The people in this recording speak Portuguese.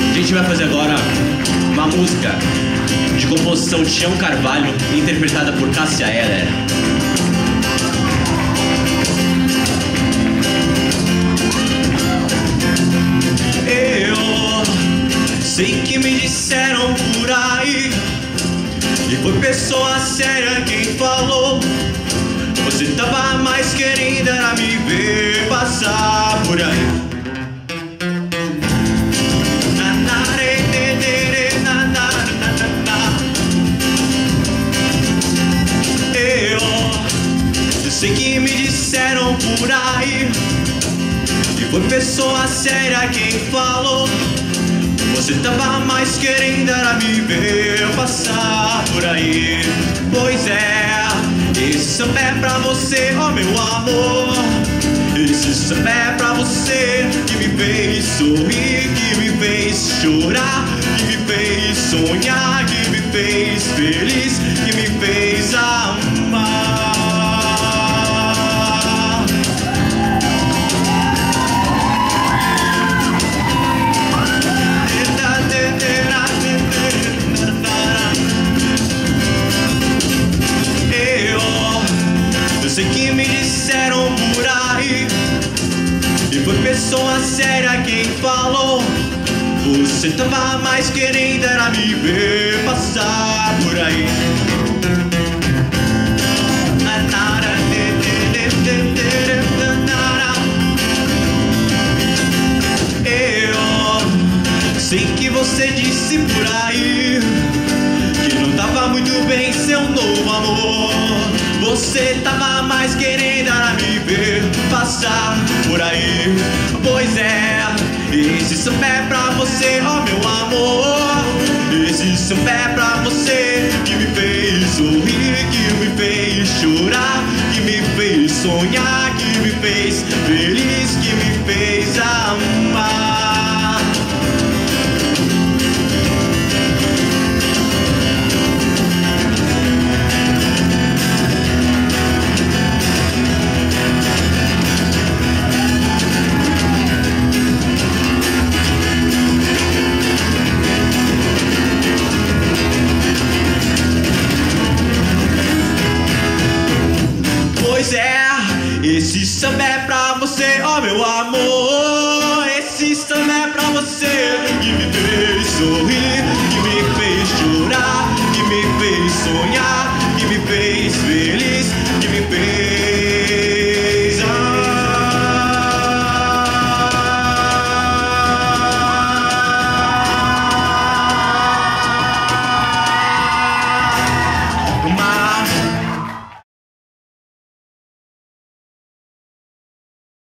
A gente vai fazer agora uma música de composição de Tião Carvalho, interpretada por Cássia Eller. Eu sei que me disseram por aí, e foi pessoa séria quem falou. Você tava mais querendo era me ver passar por aí. Eu sei que me disseram por aí, e foi pessoa séria quem falou. Você tava mais querendo era me ver passar por aí. Pois é, esse samba é pra você, ó meu amor. Esse samba é pra você, que me fez sorrir, que me fez chorar, que me fez sonhar, que me fez feliz, que me fez amar. Eu sei que me disseram por aí, e foi pessoa séria quem falou. Você tava mais querendo era me ver passar por aí. Eu sei que você disse por aí que não tava muito bem seu novo amor. Você tava mais querendo era me ver passar por aí. Pois é, esse samba é pra você, ó meu amor. Esse samba é pra você, que me fez sorrir, que me fez chorar, que me fez sonhar, que me fez feliz, que me fez amar. Esse samba é pra você, ó meu amor. Esse samba é pra você, que me fez sorrir, que me fez chorar, que me fez sonhar, que me fez feliz.